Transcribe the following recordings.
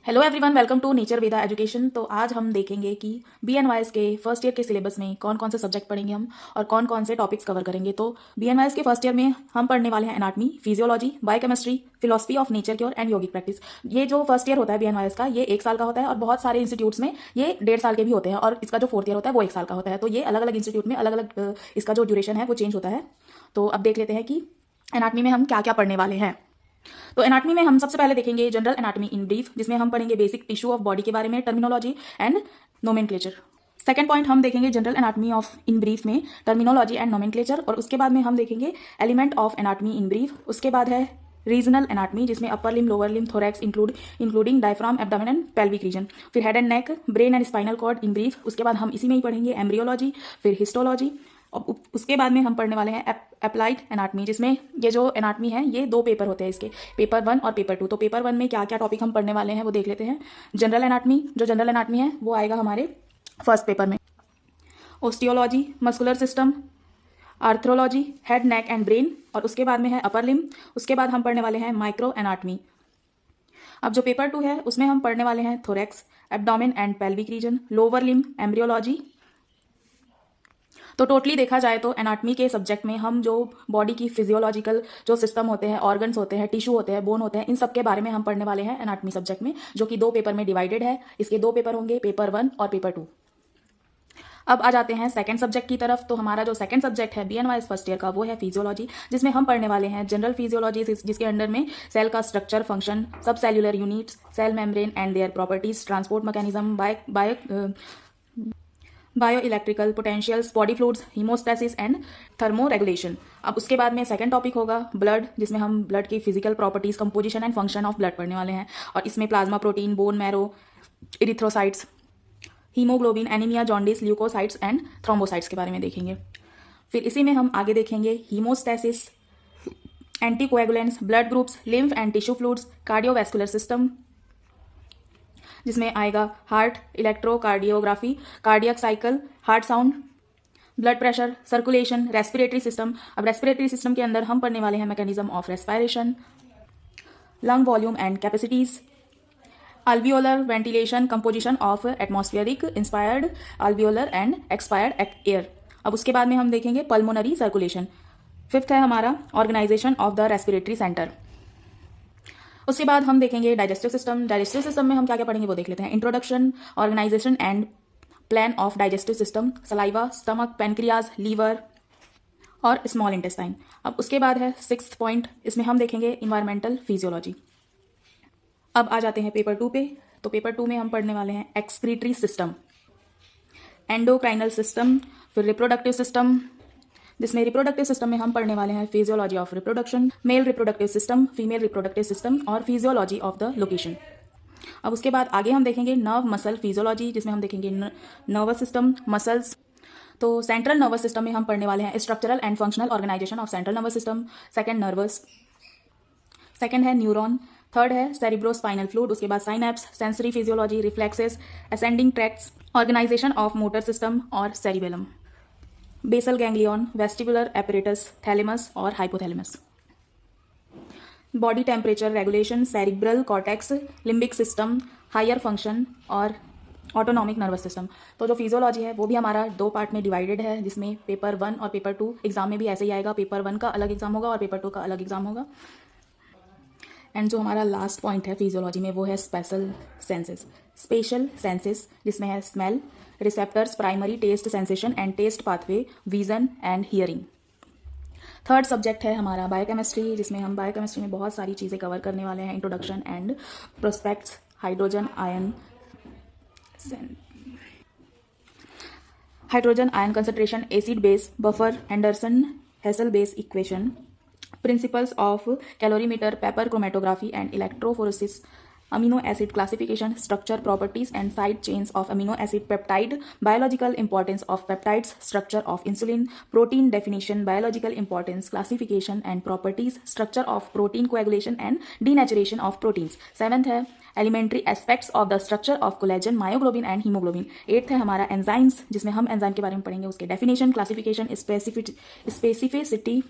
Hello everyone, welcome to nature Veda education. तो आज हम देखेंगे कि BNYS के फर्स्ट ईयर के सिलेबस में कौन कौन से सब्जेक्ट पढ़ेंगे हम और कौन कौन से टॉपिक्स कवर करेंगे। तो BNYS के फर्स्ट ईयर में हम पढ़ने वाले हैं anatomy, physiology, biochemistry, philosophy of nature cure and yogic practice. ये जो फर्स्ट ईयर होता है BNYS का, ये 1 साल का होता है और बहुत सारे इंस्टीट्यूट्स में ये 1.5 साल के भी होते हैं और इसका जो फोर्थ ईयर होता है वो 1 साल का होता है। तो ये अलग अलग इंस्टीट्यूट में अलग अलग इसका जो ड्यूरेशन है वो चेंज होता है। तो अब देख लेते हैं कि एनाटमी में हम क्या क्या पढ़ने वाले हैं। तो एनाटमी में हम सबसे पहले देखेंगे जनरल एनाटमी इन ब्रीफ, जिसमें हम पढ़ेंगे बेसिक टिश्यू ऑफ बॉडी के बारे में, terminology and nomenclature. Second point हम देखेंगे general anatomy of in brief में टर्मिनोलॉजी एंड नोमेनक्लेचर, और उसके बाद में हम देखेंगे element of anatomy in brief. उसके बाद है रीजनल एनाटमी, जिसमें upper limb, lower limb, thorax including diaphragm, abdomen and pelvic region. फिर head and neck, brain and spinal cord in brief. उसके बाद हम इसी में ही पढ़ेंगे एम्ब्रियोलॉजी, फिर हिस्टोलॉजी। और उसके बाद में हम पढ़ने वाले हैं अप्लाइड एनाटमी, जिसमें ये जो एनाटमी है ये 2 पेपर होते हैं इसके, पेपर 1 और पेपर 2। तो पेपर 1 में क्या क्या टॉपिक हम पढ़ने वाले हैं वो देख लेते हैं। जनरल एनाटमी है वो आएगा हमारे फर्स्ट पेपर में। Osteology, muscular system, arthrology, head, neck and brain, और उसके बाद में है अपर लिम। उसके बाद हम पढ़ने वाले हैं माइक्रो एनाटमी। अब जो पेपर 2 है उसमें हम पढ़ने वाले हैं thorax, abdomen and pelvic reason, lower limb, embryology. तो टोटली देखा जाए तो एनाटमी के सब्जेक्ट में हम जो बॉडी की फिजियोलॉजिकल जो सिस्टम होते हैं, ऑर्गन्स होते हैं, टिश्यू होते हैं, बोन होते हैं, इन सब के बारे में हम पढ़ने वाले हैं एनाटमी सब्जेक्ट में, जो कि 2 पेपर में डिवाइडेड है। इसके 2 पेपर होंगे, पेपर 1 और पेपर 2। अब आ जाते हैं सेकंड सब्जेक्ट की तरफ। तो हमारा जो सेकंड सब्जेक्ट है BNYS फर्स्ट ईयर का वो है फिजियोलॉजी, जिसमें हम पढ़ने वाले हैं जनरल फिजियोलॉजी, जिसके अंडर में सेल का structure, function, subcellular units, cell membrane and their properties, transport mechanism, bioelectrical potentials, body fluids, homeostasis and thermoregulation. अब उसके बाद में सेकंड टॉपिक होगा ब्लड, जिसमें हम ब्लड की physical properties, composition and function of blood पढ़ने वाले हैं, और इसमें plasma protein, bone marrow, erythrocytes, haemoglobin, anaemia, jaundice, leucocytes and thrombocytes के बारे में देखेंगे। फिर इसी में हम आगे देखेंगे haemostasis, anticoagulants, blood groups, lymph and tissue fluids, cardiovascular system, जिसमें आएगा heart, electrocardiography, cardiac cycle, heart sound, blood pressure, circulation, respiratory system. अब रेस्पिरेटरी सिस्टम के अंदर हम पढ़ने वाले हैं mechanism of respiration, lung volume and capacities, alveolar ventilation, composition of atmospheric inspired alveolar and expired air. अब उसके बाद में हम देखेंगे पल्मोनरी सर्कुलेशन। 5th है हमारा organisation of the respiratory centre. उसके बाद हम देखेंगे डाइजेस्टिव सिस्टम। डाइजेस्टिव सिस्टम में हम क्या क्या पढ़ेंगे वो देख लेते हैं। Introduction, organisation and plan of digestive system, saliva, stomach, pancreas, liver और स्मॉल इंटेस्टाइन। अब उसके बाद है 6th पॉइंट, इसमें हम देखेंगे इन्वायरमेंटल फिजियोलॉजी। अब आ जाते हैं पेपर 2 पे। तो पेपर 2 में हम पढ़ने वाले हैं एक्सक्रीटरी सिस्टम, एंडोक्राइनल सिस्टम, फिर रिप्रोडक्टिव सिस्टम, जिसमें रिप्रोडक्टिव सिस्टम में हम पढ़ने वाले हैं physiology of reproduction, male reproductive system, female reproductive system और फिजियोलॉजी ऑफ द लोकेशन। अब उसके बाद आगे हम देखेंगे नर्व मसल फिजियोलॉजी, जिसमें हम देखेंगे नर्वस सिस्टम, मसल्स। तो सेंट्रल नर्वस सिस्टम में हम पढ़ने वाले हैं structural and functional organisation of central nervous system, second है न्यूरॉन, थर्ड है सेरिब्रोस्पाइनल फ्लूइड, उसके बाद synapse, sensory physiology, reflexes, ascending tracts, organisation of motor system और cerebellum, basal ganglion, vestibular apparatus, thalamus और hypothalamus, body temperature regulation, cerebral cortex, limbic system, higher function और autonomic nervous system. तो जो physiology है वो भी हमारा 2 पार्ट में डिवाइडेड है, जिसमें पेपर 1 और पेपर 2 एग्जाम में भी ऐसे ही आएगा। पेपर 1 का अलग एग्जाम होगा और पेपर 2 का अलग एग्जाम होगा। एंड जो हमारा लास्ट पॉइंट है फिजियोलॉजी में वो है स्पेशल सेंसेस, जिसमें है smell, receptors, primary taste sensation and taste pathway, vision and hearing. Third subject है हमारा बायोकेमिस्ट्री, जिसमें हम बायोकेमिस्ट्री में बहुत सारी चीज़ें कवर करने वाले हैं। Introduction and prospects, hydrogen ion concentration, acid base, buffer, Henderson hassle base equation, principles of calorimeter, Pepper chromatography and electrophoresis, amino acid classification, structure, properties and side chains of amino acid peptide, biological importance of peptides, structure of insulin, protein definition, biological importance, classification and properties, structure of protein coagulation and denaturation of proteins। 7th है elementary aspects of the structure of collagen, myoglobin and hemoglobin। 8th है हमारा enzymes, जिसमें हम enzyme के बारे में पढ़ेंगे, उसके definition, classification, specificity,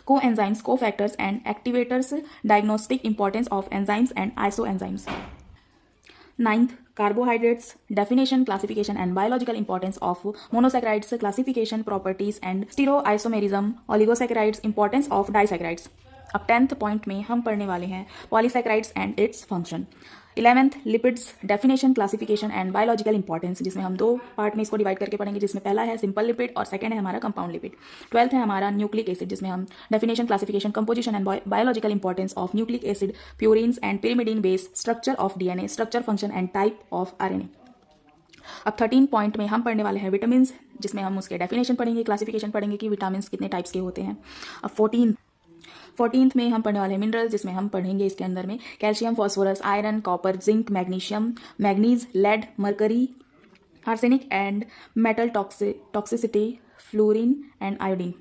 coenzymes, cofactors and activators, diagnostic importance of enzymes and isoenzymes। Ninth carbohydrates, definition, classification and biological importance of monosaccharides, classification, properties and stereoisomerism, oligosaccharides, importance of disaccharides. अब 10th point में हम पढ़ने वाले हैं polysaccharides and its function. 11th lipids, definition, classification and biological importance, जिसमें हम 2 part में इसको डिवाइड करके पढ़ेंगे, जिसमें पहला है सिंपल लिपिड और सेकंड है हमारा कंपाउंड लिपिड। 12th है हमारा न्यूक्लिक एसिड, जिसमें हम definition, classification, composition and biological importance of nucleic acid, purines and pyrimidine base, structure of DNA, structure, function and type of RNA. अब 13 पॉइंट में हम पढ़ने वाले हैं विटामिन, जिसमें हम उसके डेफिनेशन पढ़ेंगे, क्लासिफिकेशन पढ़ेंगे कि विटामिन कितने टाइप्स के होते हैं। अब 14th में हम पढ़ने वाले हैं मिनरल्स, जिसमें हम पढ़ेंगे इसके अंदर में calcium, phosphorus, iron, copper, zinc, magnesium, manganese, lead, mercury, arsenic and metal toxicity, fluorine and iodine.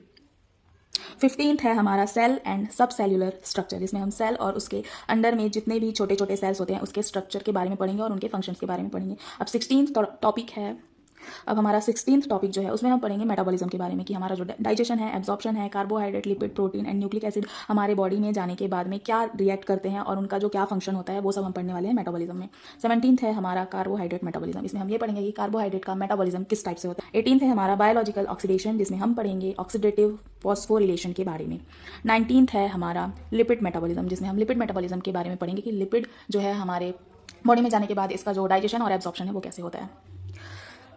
15th है हमारा cell and subcellular structure, जिसमें हम सेल और उसके अंडर में जितने भी छोटे छोटे सेल्स होते हैं उसके स्ट्रक्चर के बारे में पढ़ेंगे और उनके फंक्शंस के बारे में पढ़ेंगे। अब 16th टॉपिक है, अब हमारा 16th टॉपिक जो है उसमें हम पढ़ेंगे मेटाबॉलिज्म के बारे में, कि हमारा जो डाइजेशन है, एब्जॉर्प्शन है, carbohydrate, lipid, protein and nucleic acid हमारे बॉडी में जाने के बाद में क्या रिएक्ट करते हैं और उनका जो क्या फंक्शन होता है वो सब हम पढ़ने वाले हैं मेटाबॉलिज्म में। 17th है हमारा कार्बोहाइड्रेट मेटाबॉलिज्म, इसमें हम ये पढ़ेंगे कि कार्बोहाइड्रेट का मेटाबॉलिज्म किस टाइप से होता है। 18th है हमारा बायोलॉजिकल ऑक्सीडेशन, जिसमें हम पढ़ेंगे ऑक्सीडेटिव फॉस्फोरिलेशन के बारे में। 19th है हमारा लिपिड मेटाबॉलिज्म, जिसमें हम लिपिड मेटाबॉलिज्म के बारे में पढ़ेंगे कि लिपिड जो है हमारे बॉडी में जाने के बाद इसका जो डाइजेशन और एब्जॉर्प्शन है वो कैसे होता है।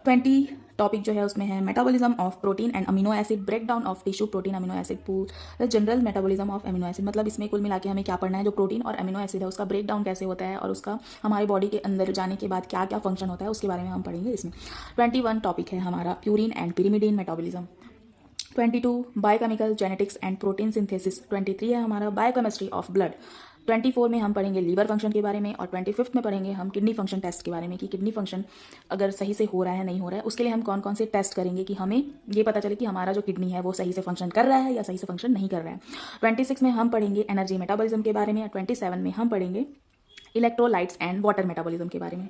20 टॉपिक जो है उसमें है metabolism of protein and amino acid, break down of tissue protein amino acid, पूरा general metabolism of amino acid, मतलब इसमें कुल मिला के हमें क्या पढ़ना है, जो प्रोटीन और अमीनो एसिड है उसका ब्रेक डाउन कैसे होता है और उसका हमारे बॉडी के अंदर जाने के बाद क्या क्या फंक्शन होता है उसके बारे में हम पढ़ेंगे इसमें। 21 टॉपिक है हमारा purine and pyrimidine metabolism. 22 biochemical genetics and protein synthesis. 23 है हमारा बायोकेमिस्ट्री ऑफ ब्लड। 24 में हम पढ़ेंगे लीवर फंक्शन के बारे में और 25th में पढ़ेंगे हम किडनी फंक्शन टेस्ट के बारे में, कि किडनी फंक्शन अगर सही से हो रहा है नहीं हो रहा है उसके लिए हम कौन कौन से टेस्ट करेंगे कि हमें ये पता चले कि हमारा जो किडनी है वो सही से फंक्शन कर रहा है या सही से फंक्शन नहीं कर रहा है। 26 में हम पढ़ेंगे एनर्जी मेटाबॉलिज्म के बारे में और 27 में हम पढ़ेंगे इलेक्ट्रोलाइट्स एंड वाटर मेटाबॉलिज्म के बारे में।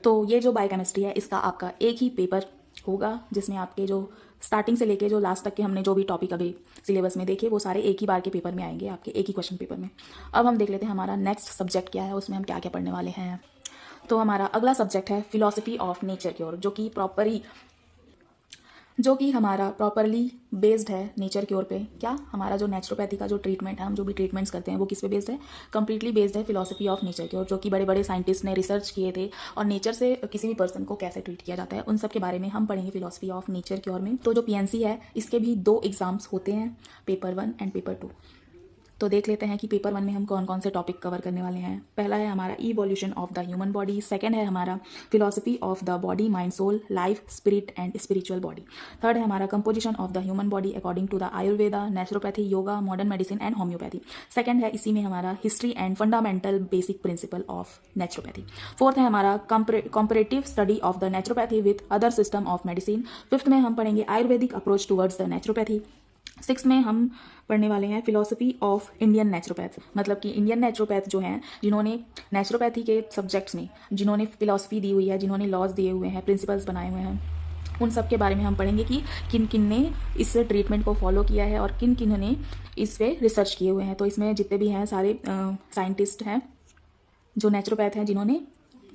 तो ये जो बायोकेमिस्ट्री है इसका आपका एक ही पेपर होगा, जिसमें आपके जो स्टार्टिंग से लेके जो लास्ट तक के हमने जो भी टॉपिक अभी सिलेबस में देखे वो सारे एक ही बार के पेपर में आएंगे, आपके एक ही क्वेश्चन पेपर में। अब हम देख लेते हैं हमारा नेक्स्ट सब्जेक्ट क्या है, उसमें हम क्या क्या पढ़ने वाले हैं। तो हमारा अगला सब्जेक्ट है फिलॉसफी ऑफ नेचर की ओर, जो कि हमारा प्रॉपरली बेस्ड है नेचर की ओर पे। क्या हमारा जो नेचुरोपैथी का जो ट्रीटमेंट है, हम जो भी ट्रीटमेंट्स करते हैं वो किस पे बेस्ड है, कंप्लीटली बेस्ड है फिलॉसफी ऑफ नेचर की ओर, जो कि बड़े बड़े साइंटिस्ट ने रिसर्च किए थे और नेचर से किसी भी पर्सन को कैसे ट्रीट किया जाता है उन सब के बारे में हम पढ़ेंगे फिलॉसफी ऑफ नेचर की ओर में। तो जो पीएनसी है इसके भी 2 एग्जाम्स होते हैं, पेपर 1 एंड पेपर 2। तो देख लेते हैं कि पेपर 1 में हम कौन कौन से टॉपिक कवर करने वाले हैं। पहला है हमारा evolution of the human body, second है हमारा philosophy of the body, mind, soul, life, spirit and spiritual body, third है हमारा composition of the human body according to the Ayurveda, naturopathy, yoga, modern medicine and homoeopathy, second है इसी में हमारा history and fundamental basic principle of naturopathy, fourth है हमारा comparative study of the naturopathy with other system of medicine, fifth में हम पढ़ेंगे Ayurvedic approach towards the naturopathy, 6 में हम पढ़ने वाले हैं फिलॉसफी ऑफ इंडियन नेचुरोपैथ, मतलब कि इंडियन नेचुरोपैथ जो हैं जिन्होंने नेचुरोपैथी के सब्जेक्ट्स में जिन्होंने फिलॉसफी दी हुई है, जिन्होंने लॉज दिए हुए हैं, प्रिंसिपल्स बनाए हुए हैं, उन सब के बारे में हम पढ़ेंगे कि किन किन ने इस ट्रीटमेंट को फॉलो किया है और किन किन ने इस पे रिसर्च किए हुए हैं। तो इसमें जितने भी हैं सारे साइंटिस्ट हैं जो नेचुरोपैथ हैं जिन्होंने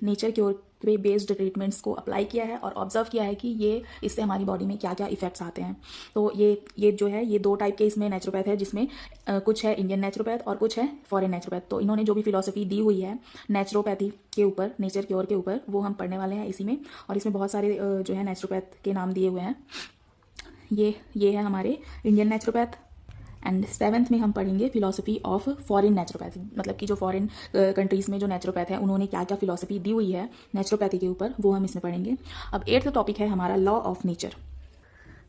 नेचर की ओर पे बेस्ड ट्रीटमेंट्स को अप्लाई किया है और ऑब्जर्व किया है कि ये इससे हमारी बॉडी में क्या क्या इफेक्ट्स आते हैं। तो ये जो है ये 2 टाइप के इसमें नेचुरोपैथ है, जिसमें कुछ है इंडियन नेचुरोपैथ और कुछ है फॉरेन नेचुरोपैथ। तो इन्होंने जो भी फिलॉसफी दी हुई है नेचुरोपैथी के ऊपर, नेचर की ओर के ऊपर, वो हम पढ़ने वाले हैं इसी में। और इसमें बहुत सारे जो है नेचुरोपैथ के नाम दिए हुए हैं। ये है हमारे इंडियन नेचुरोपैथ। एंड 7th में हम पढ़ेंगे फिलॉसफी ऑफ फॉरेन नेचुरोपैथी, मतलब कि जो फॉरेन कंट्रीज़ में जो नेचुरोपैथ है उन्होंने क्या क्या फिलॉसफी दी हुई है नेचुरोपैथी के ऊपर, वो हम इसमें पढ़ेंगे। अब 8th टॉपिक है हमारा लॉ ऑफ नेचर,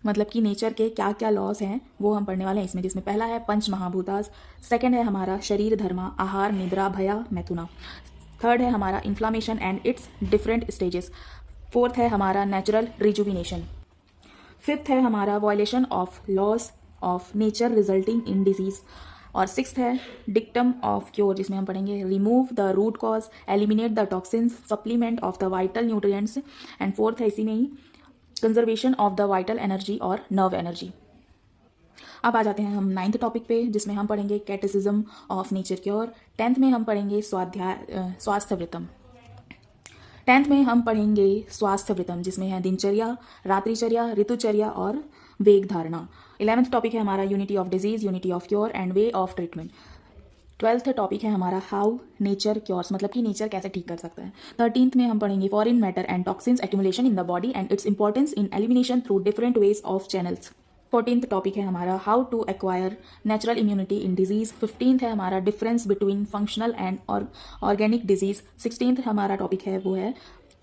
मतलब कि नेचर के क्या क्या लॉज हैं वो हम पढ़ने वाले हैं इसमें, जिसमें पहला है पंच महाभूतास, सेकंड है हमारा शरीर धर्मा, आहार, निद्रा, भया, मैथुना, थर्ड है हमारा inflammation and its different stages, fourth है हमारा नेचुरल रिजुविनेशन, फिफ्थ है हमारा violation of laws of nature resulting in disease, और 6th है डिक्टम ऑफ क्योर, जिसमें हम पढ़ेंगे remove the root cause, eliminate the toxins, supplement of the vital nutrients, and 4th है इसी में ही conservation of the vital energy और नर्व एनर्जी। अब आ जाते हैं हम 9th टॉपिक पे, जिसमें हम पढ़ेंगे कैटेसिज्म ऑफ नेचर क्योर, 10th में हम पढ़ेंगे स्वास्थ्य वृत्तम। 10th में हम पढ़ेंगे स्वास्थ्य वृत्तम, जिसमें है दिनचर्या, रात्रिचर्या, ऋतुचर्या और वेग धारणा। 11th टॉपिक है हमारा unity of disease, unity of cure and way of treatment. 12th topic है हमारा हाउ नेचर क्योर्स, मतलब कि नेचर कैसे ठीक कर सकता है। 13th में हम पढ़ेंगे foreign matter and toxins accumulation in the body and its importance in elimination through different ways of channels. 14th topic है हमारा how to acquire natural immunity in disease. 15th है हमारा difference between functional and organic disease. 16th हमारा topic है वो है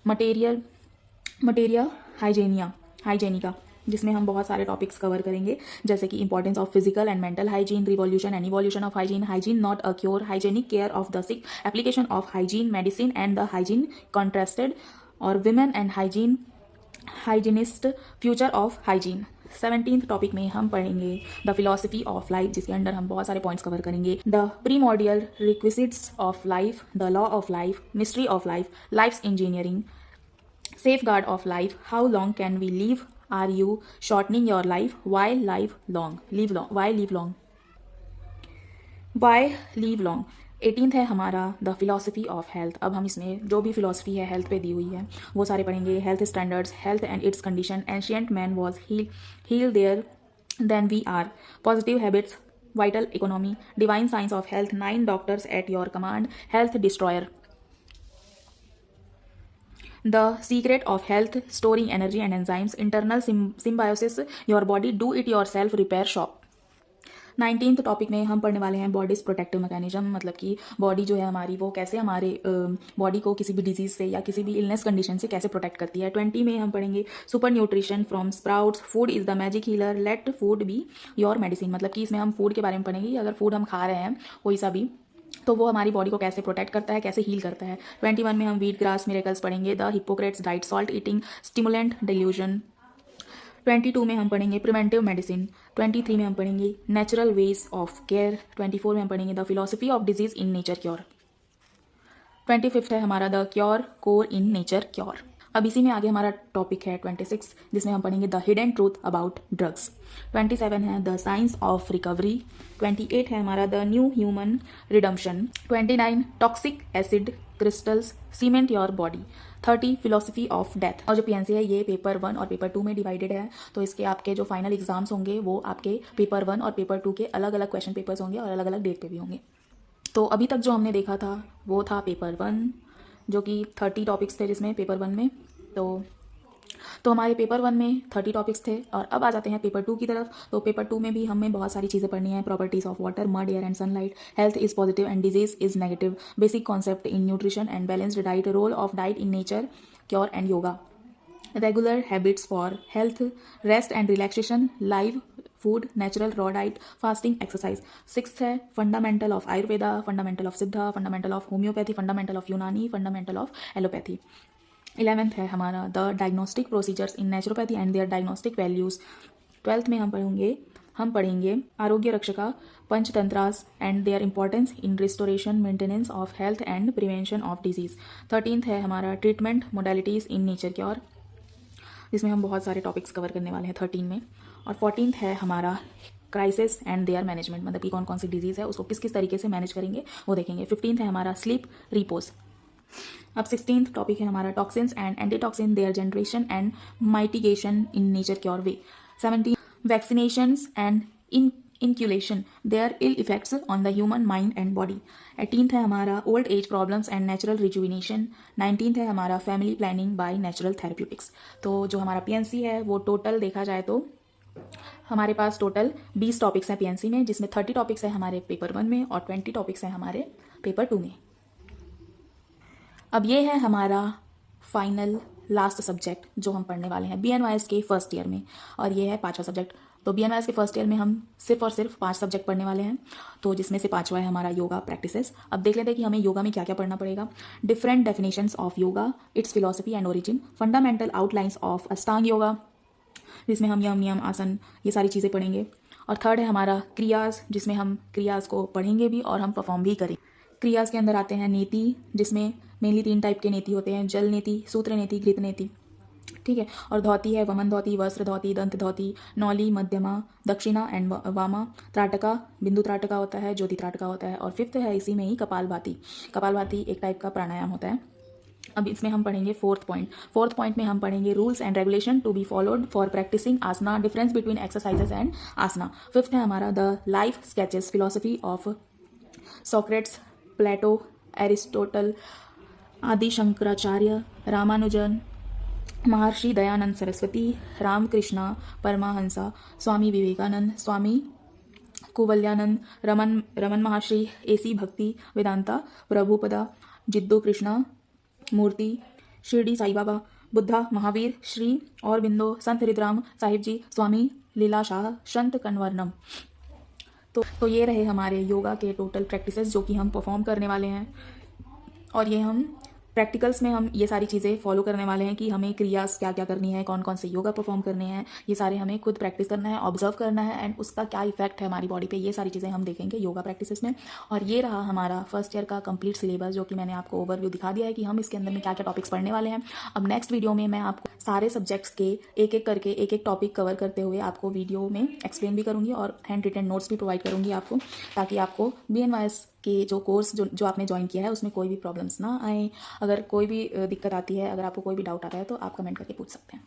materia हाइजेनिका, जिसमें हम बहुत सारे टॉपिक्स कवर करेंगे, जैसे कि importance of physical and mental hygiene, revolution and evolution of hygiene, hygiene not a cure, hygienic care of the sick, application of hygiene medicine and the hygiene contrasted, और women and hygienist, future of hygiene. 17th topic में हम पढ़ेंगे the philosophy of life, जिसके under हम बहुत सारे points cover करेंगे। The primordial requisites of life, the law of life, mystery of life, life's engineering, safeguard of life, how long can we live, are you shortening your life, why live long, why live long। 18th है हमारा the philosophy of health. अब हम इसमें जो भी philosophy है health पे दी हुई है वो सारे पढ़ेंगे। Health standards, health and its condition, ancient man was healthier than we are, positive habits, vital economy, divine science of health, 9 doctors at your command, health destroyer, the secret of health, storing energy and enzymes, internal symbiosis, your body do it yourself repair shop। 19th topic में हम पढ़ने वाले हैं bodies protective mechanism, मतलब कि body जो है हमारी वो कैसे हमारे बॉडी को किसी भी डिजीज से या किसी भी इलनेस कंडीशन से कैसे प्रोटेक्ट करती है। 20 में हम पढ़ेंगे super nutrition from sprouts, food is the magic healer, let food be your medicine, मतलब कि इसमें हम फूड के बारे में पढ़ेंगे। अगर फूड हम खा रहे हैं कोई सा भी तो वो हमारी बॉडी को कैसे प्रोटेक्ट करता है, कैसे हील करता है। 21 में हम व्हीट ग्रास मिरेकल्स पढ़ेंगे, the Hippocrates diet, salt eating, stimulant delusion. 22 में हम पढ़ेंगे प्रिवेंटिव मेडिसिन। 23 में हम पढ़ेंगे नेचुरल वेज ऑफ केयर। 24 में हम पढ़ेंगे the philosophy of disease in nature cure. 25 है हमारा the cure core in nature cure. अब इसी में आगे हमारा टॉपिक है 26, जिसमें हम पढ़ेंगे the hidden truth about drugs. 27 है द साइंस ऑफ रिकवरी। 28 है हमारा the new human redemption. 29 toxic acid crystals cement your body. 30 philosophy of death. और जो पीएनसी है ये पेपर 1 और पेपर 2 में डिवाइडेड है, तो इसके आपके जो फाइनल एग्जाम्स होंगे वो आपके पेपर 1 और पेपर 2 के अलग अलग क्वेश्चन पेपर्स होंगे और अलग अलग डेट पे भी होंगे। तो अभी तक जो हमने देखा था वो था पेपर 1, जो कि 30 टॉपिक्स थे जिसमें पेपर 1 में। तो हमारे पेपर 1 में 30 टॉपिक्स थे, और अब आ जाते हैं पेपर 2 की तरफ। तो पेपर 2 में भी हमें बहुत सारी चीज़ें पढ़नी है। Properties of water, mud, air and sunlight, health is positive and disease is negative, basic concept in nutrition and balanced diet, role of diet in nature cure and yoga, regular habits for health, rest and relaxation, live food, natural raw diet, fasting, exercise. 6th है fundamental of Ayurveda, fundamental of Siddha, fundamental of homeopathy, fundamental of Unani, fundamental of allopathy. 11th है हमारा the diagnostic procedures in naturopathy and their diagnostic values. 12th में हम पढ़ेंगे Arogya Rakshaka, Panchatantras and their importance in restoration, maintenance of health and prevention of disease. 13th है हमारा treatment modalities in nature cure, जिसमें हम बहुत सारे टॉपिक्स कवर करने वाले हैं 13 में। और 14th है हमारा क्राइसिस एंड देयर मैनेजमेंट, मतलब कि कौन कौन सी डिजीज़ है उसको किस किस तरीके से मैनेज करेंगे वो देखेंगे। 15th है हमारा स्लीप रिपोज। अब 16th टॉपिक है हमारा toxins and antitoxin, their generation and mitigation in nature cure way. 17th vaccinations and inoculation, their ill effects on the human mind and body. 18th है हमारा old age problems and natural rejuvenation. 19th है हमारा family planning by natural therapeutics. तो जो हमारा PNC है वो total देखा जाए तो हमारे पास टोटल 20 टॉपिक्स हैं पीएनसी में, जिसमें 30 टॉपिक्स हैं हमारे पेपर 1 में और 20 टॉपिक्स हैं हमारे पेपर 2 में। अब ये है हमारा फाइनल लास्ट सब्जेक्ट जो हम पढ़ने वाले हैं बीएनवाईएस के फर्स्ट ईयर में, और ये है 5वां सब्जेक्ट। तो बीएनवाईएस के फर्स्ट ईयर में हम सिर्फ और सिर्फ 5 सब्जेक्ट पढ़ने वाले हैं, तो जिसमें से 5वां है हमारा योगा प्रैक्टिसेस। अब देख लेते हैं कि हमें योगा में क्या क्या पढ़ना पड़ेगा। Different definitions of yoga, it's philosophy and origin, fundamental outlines of अष्टांग योगा, जिसमें हम यम नियम आसन ये सारी चीज़ें पढ़ेंगे। और थर्ड है हमारा क्रियाज, जिसमें हम क्रियाज को पढ़ेंगे भी और हम परफॉर्म भी करेंगे। क्रियाज के अंदर आते हैं नीति, जिसमें मेनली 3 टाइप के नीति होते हैं, जल नीति, सूत्र नीति, घृत नीति, ठीक है। और धौती है वमन धौती, वस्त्र धौती, दंत धौती, नौली, मध्यमा, दक्षिणा एंड वामा, त्राटका, बिंदु त्राटका होता है, ज्योति त्राटका होता है। और 5th है इसी में ही कपालभाति। कपालभाति एक टाइप का प्राणायाम होता है। अब इसमें हम पढ़ेंगे फोर्थ पॉइंट में हम पढ़ेंगे rules and regulation to be followed for practising asana, difference between exercises and asana. Fifth है हमारा the life sketches philosophy of Socrates, Plato, Aristotle, Adi Shankaracharya, Ramanujan, Maharshi Dayanand Saraswati, Ramakrishna Paramahansa, Swami Vivekananda, Swami Kuvalayananda, Raman Maharshi, AC भक्ति वेदांता, प्रभुपदा, जिद्दू कृष्णा मूर्ति, शिरडी साई बाबा, बुद्धा, महावीर, श्री औरबिंदो, संत हृदराम साहिब जी, स्वामी लीलाशाह, संत कन्वरनम। तो ये रहे हमारे योगा के टोटल प्रैक्टिसेस जो कि हम परफॉर्म करने वाले हैं, और ये हम प्रैक्टिकल्स में हम ये सारी चीज़ें फॉलो करने वाले हैं कि हमें क्रियास क्या क्या करनी है, कौन कौन से योगा परफॉर्म करने हैं, ये सारे हमें खुद प्रैक्टिस करना है, ऑब्जर्व करना है, एंड उसका क्या इफेक्ट है हमारी बॉडी पे, ये सारी चीज़ें हम देखेंगे योगा प्रैक्टिसेस में। और ये रहा हमारा फर्स्ट ईयर का कंप्लीट सिलेबस जो कि मैंने आपको ओवरव्यू दिखा दिया है कि हम इसके अंदर में क्या क्या टॉपिक्स पढ़ने वाले हैं। अब नेक्स्ट वीडियो में मैं आपको सारे सब्जेक्ट्स के एक एक करके एक एक टॉपिक कवर करते हुए आपको वीडियो में एक्सप्लेन भी करूँगी और हैंड रिटन नोट्स भी प्रोवाइड करूँगी आपको, ताकि आपको BNYS के जो कोर्स जो आपने ज्वाइन किया है उसमें कोई भी प्रॉब्लम्स ना आए। अगर कोई भी दिक्कत आती है, अगर आपको कोई भी डाउट आता है तो आप कमेंट करके पूछ सकते हैं।